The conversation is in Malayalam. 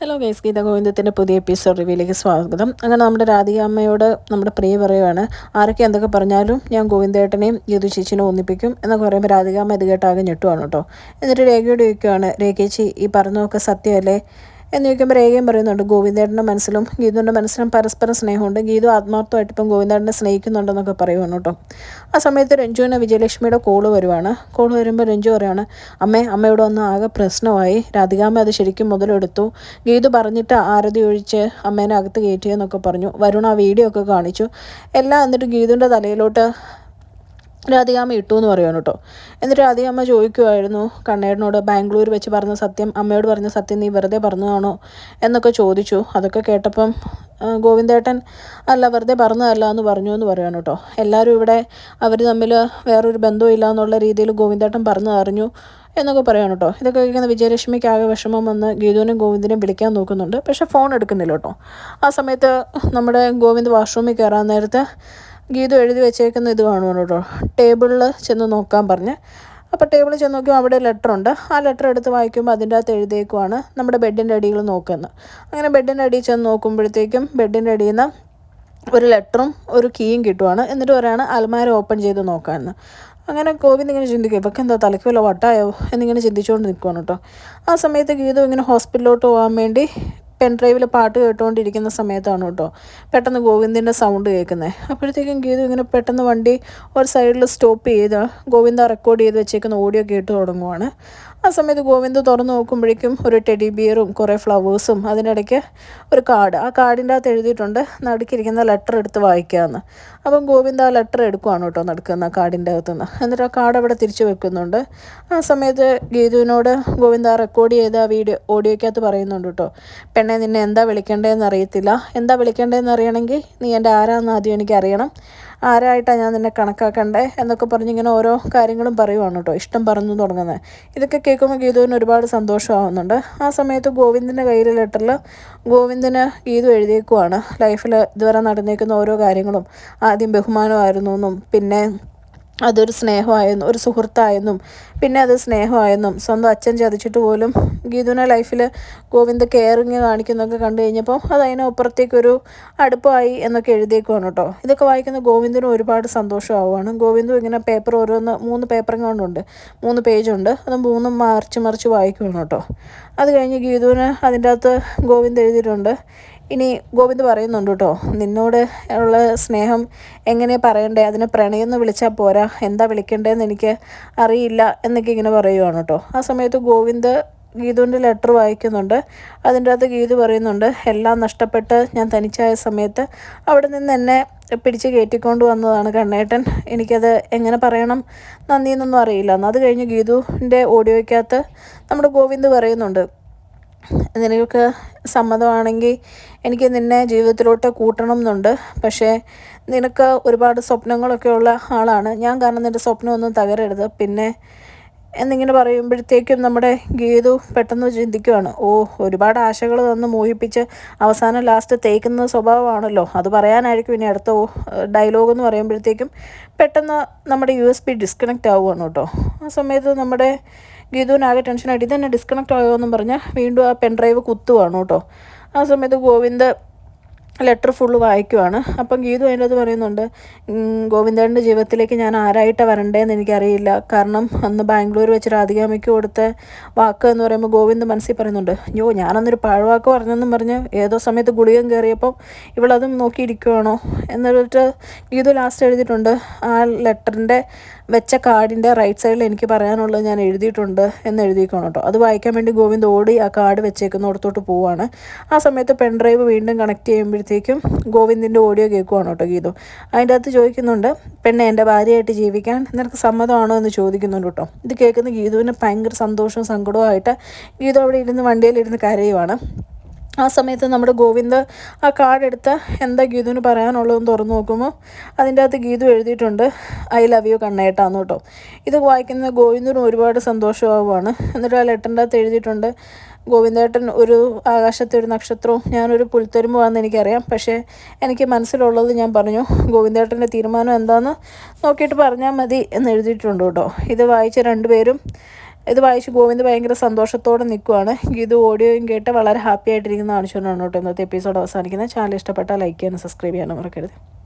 ഹലോ ഗൈസ്, ഗീത ഗോവിന്ദത്തിൻ്റെ പുതിയ എപ്പിസോഡ് റിവ്യൂയിലേക്ക് സ്വാഗതം. അങ്ങനെ നമ്മുടെ രാധിക അമ്മയോട് നമ്മുടെ പ്രിയ പറയുകയാണ്, ആരൊക്കെ എന്തൊക്കെ പറഞ്ഞാലും ഞാൻ ഗോവിന്ദേട്ടനെയും ഗീതു ചേച്ചിനെ ഒന്നിപ്പിക്കും എന്നൊക്കെ പറയുമ്പോൾ രാധിക അമ്മ ഇത് കേട്ടാകെ ഞെട്ടുവാണ് കേട്ടോ. എന്നിട്ട് രേഖയോട് ചോദിക്കുകയാണ്, രേഖേച്ചി ഈ പറഞ്ഞതൊക്കെ സത്യമല്ലേ എന്ന് ചോദിക്കുമ്പോൾ രേഖയും പറയുന്നുണ്ട്, ഗോവിന്ദേട്ടൻ്റെ മനസ്സിലും ഗീതുവിൻ്റെ മനസ്സിലും പരസ്പരം സ്നേഹമുണ്ട്, ഗീതു ആത്മാർത്ഥമായിട്ട് ഇപ്പം ഗോവിന്ദേട്ടനെ സ്നേഹിക്കുന്നുണ്ടെന്നൊക്കെ പറയുവാണ് കേട്ടോ. ആ സമയത്ത് രഞ്ജുവിന് വിജയലക്ഷ്മിയുടെ കോള് വരുവാണ്. കോള് വരുമ്പോൾ രഞ്ജു പറയുകയാണ്, അമ്മയോട് വന്ന് ആകെ പ്രശ്നമായി, രാധികാമ്മ അത് ശരിക്കും മുതലെടുത്തു, ഗീതു പറഞ്ഞിട്ട് ആരതി ഒഴിച്ച് അമ്മേനെ അകത്ത് കയറ്റിയെന്നൊക്കെ പറഞ്ഞു. വരുൺ ആ വീഡിയോ ഒക്കെ കാണിച്ചു എല്ലാം. എന്നിട്ട് ഗീതുവിൻ്റെ തലയിലോട്ട് രാധികാമ്മ ഇട്ടു എന്ന് പറയുകയാണ് കേട്ടോ. എന്നിട്ട് രാധികാമ്മ ചോദിക്കുമായിരുന്നു കണ്ണേടനോട്, ബാംഗ്ലൂർ വെച്ച് പറഞ്ഞ സത്യം, അമ്മയോട് പറഞ്ഞ സത്യം നീ വെറുതെ പറഞ്ഞതാണോ എന്നൊക്കെ ചോദിച്ചു. അതൊക്കെ കേട്ടപ്പം ഗോവിന്ദേട്ടൻ അല്ല വെറുതെ പറഞ്ഞതല്ല എന്ന് പറഞ്ഞു എന്ന് പറയുകയാണ് കേട്ടോ. എല്ലാവരും ഇവിടെ അവർ തമ്മിൽ വേറൊരു ബന്ധവും ഇല്ല എന്നുള്ള രീതിയിൽ ഗോവിന്ദേട്ടൻ പറഞ്ഞു അറിഞ്ഞു എന്നൊക്കെ പറയുകയാണ് കേട്ടോ. ഇതൊക്കെ കേൾക്കുന്ന വിജയലക്ഷ്മിക്ക് ആകെ വിഷമം വന്ന് ഗീതുവിനും ഗോവിന്ദിനെയും വിളിക്കാൻ നോക്കുന്നുണ്ട്. പക്ഷേ ഫോൺ എടുക്കുന്നില്ല കേട്ടോ. ആ സമയത്ത് നമ്മുടെ ഗോവിന്ദ് വാഷ്റൂമിൽ കയറാൻ നേരത്ത് ഗീതു എഴുതി വെച്ചേക്കുന്ന ഇത് കാണുവാണ് കേട്ടോ. ടേബിളിൽ ചെന്ന് നോക്കാൻ പറഞ്ഞ്. അപ്പോൾ ടേബിളിൽ ചെന്ന് നോക്കുമ്പോൾ അവിടെ ലെറ്ററുണ്ട്. ആ ലെറ്റർ എടുത്ത് വായിക്കുമ്പോൾ അതിൻ്റെ അകത്ത് എഴുതിയേക്കുവാണ് നമ്മുടെ ബെഡിൻ്റെ അടിയിൽ നോക്കുന്നത്. അങ്ങനെ ബെഡിൻ്റെ അടിയിൽ ചെന്ന് നോക്കുമ്പോഴത്തേക്കും ബെഡിൻ്റെ അടിയിൽ നിന്ന് ഒരു ലെറ്ററും ഒരു കീയും കിട്ടുവാണ്. എന്നിട്ട് പറയുകയാണ് അലമാര ഓപ്പൺ ചെയ്ത് നോക്കാമെന്ന്. അങ്ങനെ ഗോവിന്ദ് ഇങ്ങനെ ചിന്തിക്കും, ഇവർക്ക് എന്താ തലയ്ക്ക് വല്ല വട്ടായോ എന്നിങ്ങനെ ചിന്തിച്ചുകൊണ്ട് നിൽക്കുവാണ് കേട്ടോ. ആ സമയത്ത് ഗീതു ഇങ്ങനെ ഹോസ്പിറ്റലിലോട്ട് പോകാൻ വേണ്ടി പെൻഡ്രൈവിൽ പാട്ട് കേട്ടുകൊണ്ടിരിക്കുന്ന സമയത്താണ് കേട്ടോ പെട്ടെന്ന് ഗോവിന്ദിൻ്റെ സൗണ്ട് കേൾക്കുന്നത്. അപ്പോഴത്തേക്കും ഗീതു ഇങ്ങനെ പെട്ടെന്ന് വണ്ടി ഒരു സൈഡിൽ സ്റ്റോപ്പ് ചെയ്ത് ഗോവിന്ദ റെക്കോർഡ് ചെയ്ത് വെച്ചേക്കുന്ന ഓഡിയോ കേട്ട് തുടങ്ങുവാണ്. ആ സമയത്ത് ഗോവിന്ദ് തുറന്ന് നോക്കുമ്പോഴേക്കും ഒരു ടെഡി ബിയറും കുറേ ഫ്ലവേഴ്സും അതിനിടയ്ക്ക് ഒരു കാർഡ്. ആ കാർഡിൻ്റെ അകത്ത് എഴുതിയിട്ടുണ്ട് നടുക്കിരിക്കുന്ന ലെറ്റർ എടുത്ത് വായിക്കാമെന്ന്. അപ്പം ഗോവിന്ദ് ആ ലെറ്റർ എടുക്കുവാണ് കേട്ടോ നടക്കുന്ന കാർഡിൻ്റെ അകത്തുനിന്ന്. എന്നിട്ട് ആ കാർഡ് അവിടെ തിരിച്ചു വെക്കുന്നുണ്ട്. ആ സമയത്ത് ഗീതുവിനോട് ഗോവിന്ദ് ആ റെക്കോർഡ് ചെയ്ത ഓഡിയോയ്ക്കകത്ത് പറയുന്നുണ്ട് കേട്ടോ, പെണ്ണെ നിന്നെ എന്താ വിളിക്കേണ്ടതെന്ന് അറിയത്തില്ല, എന്താ വിളിക്കേണ്ടതെന്ന് അറിയണമെങ്കിൽ നീ എൻ്റെ ആരാന്ന് ആദ്യം എനിക്ക് അറിയണം, ആരായിട്ടാണ് ഞാൻ നിന്നെ കണക്കാക്കണ്ടേ എന്നൊക്കെ പറഞ്ഞിങ്ങനെ ഓരോ കാര്യങ്ങളും പറയുവാണ് കേട്ടോ. ഇഷ്ടം പറഞ്ഞു തുടങ്ങുന്നത്. ഇതൊക്കെ കേൾക്കുമ്പോൾ ഗീതുവിന് ഒരുപാട് സന്തോഷമാവുന്നുണ്ട്. ആ സമയത്ത് ഗോവിന്ദിൻ്റെ കയ്യിലെ ലെറ്ററിൽ ഗോവിന്ദിന് ഗീതു എഴുതിയേക്കുവാണ് ലൈഫിൽ ഇതുവരെ നടന്നേക്കുന്ന ഓരോ കാര്യങ്ങളും. ആദ്യം ബഹുമാനമായിരുന്നു എന്നും, പിന്നെ അതൊരു സ്നേഹമായെന്നും, ഒരു സുഹൃത്തായെന്നും, പിന്നെ അത് സ്നേഹമായെന്നും, സ്വന്തം അച്ഛൻ ചതിച്ചിട്ട് പോലും ഗീതുവിനെ ലൈഫിൽ ഗോവിന്ദ് കെയറിങ് കാണിക്കുന്നതൊക്കെ കണ്ടു കഴിഞ്ഞപ്പോൾ അത് അതിനപ്പുറത്തേക്കൊരു അടുപ്പമായി എന്നൊക്കെ എഴുതിയേക്കുവാണ് കേട്ടോ. ഇതൊക്കെ വായിക്കുന്ന ഗോവിന്ദിനും ഒരുപാട് സന്തോഷമാവുകയാണ്. ഗോവിന്ദും ഇങ്ങനെ പേപ്പർ 3 പേപ്പറും കൊണ്ടുണ്ട്, 3 പേജുണ്ട്. അത് 3ഉം മറിച്ച് വായിക്കുവാണ് കേട്ടോ. അത് കഴിഞ്ഞ് ഗീതുവിന് അതിൻ്റെ അകത്ത് ഗോവിന്ദ് എഴുതിയിട്ടുണ്ട്, ഇനി ഗോവിന്ദ് പറയുന്നുണ്ട് കേട്ടോ, നിന്നോട് ഉള്ള സ്നേഹം എങ്ങനെ പറയണ്ടേ, അതിനെ പ്രണയം എന്ന് വിളിച്ചാൽ പോരാ, എന്താ വിളിക്കേണ്ടതെന്ന് എനിക്ക് അറിയില്ല എന്നൊക്കെ ഇങ്ങനെ പറയുവാണ് കേട്ടോ. ആ സമയത്ത് ഗോവിന്ദ് ഗീതുവിൻ്റെ ലെറ്റർ വായിക്കുന്നുണ്ട്. അതിൻ്റെ അകത്ത് ഗീതു പറയുന്നുണ്ട്, എല്ലാം നഷ്ടപ്പെട്ട് ഞാൻ തനിച്ചായ സമയത്ത് അവിടെ നിന്ന് എന്നെ പിടിച്ച് കയറ്റിക്കൊണ്ട് വന്നതാണ് കണ്ണേട്ടൻ, എനിക്കത് എങ്ങനെ പറയണം നന്ദി എന്നൊന്നും അറിയില്ല. അത് കഴിഞ്ഞ് ഗീതുവിൻ്റെ ഓഡിയോയ്ക്കകത്ത് നമ്മുടെ ഗോവിന്ദ് പറയുന്നുണ്ട്, നിനക്ക് സമ്മതമാണെങ്കിൽ എനിക്ക് നിന്നെ ജീവിതത്തിലോട്ട് കൂട്ടണം എന്നുണ്ട്, പക്ഷേ നിനക്ക് ഒരുപാട് സ്വപ്നങ്ങളൊക്കെ ഉള്ള ആളാണ് ഞാൻ, കാരണം നിൻ്റെ സ്വപ്നമൊന്നും തകരരുത് പിന്നെ എന്നിങ്ങനെ പറയുമ്പോഴത്തേക്കും നമ്മുടെ ഗീതു പെട്ടെന്ന് ചിന്തിക്കുകയാണ്, ഒരുപാട് ആശകൾ തന്ന് മോഹിപ്പിച്ച് അവസാനം ലാസ്റ്റ് തേക്കുന്ന സ്വഭാവമാണല്ലോ, അത് പറയാനായിരിക്കും ഇനി അടുത്ത ഡയലോഗ് എന്ന് പറയുമ്പോഴത്തേക്കും പെട്ടെന്ന് നമ്മുടെ USB ഡിസ്കണക്റ്റ് ആവുകയാണ് കേട്ടോ. ആ സമയത്ത് നമ്മുടെ ഗീതുവിനാകെ ടെൻഷനായിട്ട് ഇതെന്നെ ഡിസ്കണക്റ്റ് ആയോ എന്നും പറഞ്ഞ് വീണ്ടും ആ പെൻഡ്രൈവ് കുത്തുവാണ് കേട്ടോ. ആ സമയത്ത് ഗോവിന്ദ് ലെറ്റർ ഫുള്ള് വായിക്കുവാണ്. അപ്പം ഗീതു അതിൻ്റെ അത് പറയുന്നുണ്ട്, ഗോവിന്ദേട്ടൻ്റെ ജീവിതത്തിലേക്ക് ഞാൻ ആരായിട്ടാണ് വരണ്ടേന്ന് എനിക്കറിയില്ല, കാരണം അന്ന് ബാംഗ്ലൂർ വെച്ച് രാധികാമ്മയ്ക്ക് കൊടുത്ത വാക്ക് എന്ന് പറയുമ്പോൾ ഗോവിന്ദ് മനസ്സിൽ പറയുന്നുണ്ട്, ഞാനന്നൊരു പാഴ്വാക്ക് പറഞ്ഞെന്നും പറഞ്ഞ് ഏതോ സമയത്ത് ഗുളികം കയറിയപ്പം ഇവളതും നോക്കിയിരിക്കുവാണോ എന്നിട്ട് ഗീതു ലാസ്റ്റ് എഴുതിയിട്ടുണ്ട്, ആ ലെറ്ററിൻ്റെ വെച്ച കാർഡിൻ്റെ റൈറ്റ് സൈഡിൽ എനിക്ക് പറയാനുള്ളത് ഞാൻ എഴുതിയിട്ടുണ്ട് എന്ന് എഴുതിക്കണം കേട്ടോ. അത് വായിക്കാൻ വേണ്ടി ഗോവിന്ദ് ഓടി ആ കാർഡ് വെച്ചേക്കുന്നിടത്തോട്ട് പോവാണ്. ആ സമയത്ത് പെൻഡ്രൈവ് വീണ്ടും കണക്ട് ചെയ്യുമ്പോഴത്തേക്കും ഗോവിന്ദിൻ്റെ ഓഡിയോ കേൾക്കുവാണ് കേട്ടോ ഗീതു. അതിൻ്റെ അകത്ത് ചോദിക്കുന്നുണ്ട്, പെണ്ണെ എൻ്റെ ഭാര്യയായിട്ട് ജീവിക്കാൻ നിനക്ക് സമ്മതമാണോ എന്ന് ചോദിക്കുന്നുണ്ട് കേട്ടോ. ഇത് കേൾക്കുന്ന ഗീതുവിന് ഭയങ്കര സന്തോഷവും സങ്കടവുമായിട്ട് ഗീതു അവിടെ ഇരുന്ന് വണ്ടിയിലിരുന്ന് കരയുവാണ്. ആ സമയത്ത് നമ്മുടെ ഗോവിന്ദ് ആ കാർഡ് എടുത്ത് എന്താ ഗീതുവിന് പറയാനുള്ളതെന്ന് തുറന്നു നോക്കുമ്പോൾ അതിൻ്റെ അകത്ത് ഗീതു എഴുതിയിട്ടുണ്ട്, ഐ ലവ് യു കണ്ണേട്ടാന്ന് കേട്ടോ. ഇത് വായിക്കുന്ന ഗോവിന്ദിനും ഒരുപാട് സന്തോഷമാവുകയാണ്. എന്നിട്ട് ആ ലെറ്ററിൻ്റെ അകത്ത് എഴുതിയിട്ടുണ്ട്, ഗോവിന്ദേട്ടൻ ഒരു ആകാശത്തെ ഒരു നക്ഷത്രവും ഞാനൊരു പുൽത്തരുമ്പുമാണെന്ന് എനിക്കറിയാം, പക്ഷേ എനിക്ക് മനസ്സിലുള്ളത് ഞാൻ പറഞ്ഞു, ഗോവിന്ദേട്ടൻ്റെ തീരുമാനം എന്താണെന്ന് നോക്കിയിട്ട് പറഞ്ഞാൽ മതി എന്ന് എഴുതിയിട്ടുണ്ട് കേട്ടോ. ഇത് വായിച്ച രണ്ടുപേരും ഇത് വായിച്ച് ഗോവിന്ദ് ഭയങ്കര സന്തോഷത്തോടെ നിൽക്കുവാണ്. ഇത് ഓഡിയോയും കേട്ട് വളരെ ഹാപ്പി ആയിട്ടിരിക്കുന്ന കാണിച്ചുകൊണ്ടാണ് കേട്ടോ ഇന്നത്തെ എപ്പിസോഡ് അവസാനിക്കുന്നത്. ചാനൽ ഇഷ്ടപ്പെട്ടാൽ ലൈക്ക് ചെയ്യാനും സബ്സ്ക്രൈബ് ചെയ്യാനും മറക്കരുത്.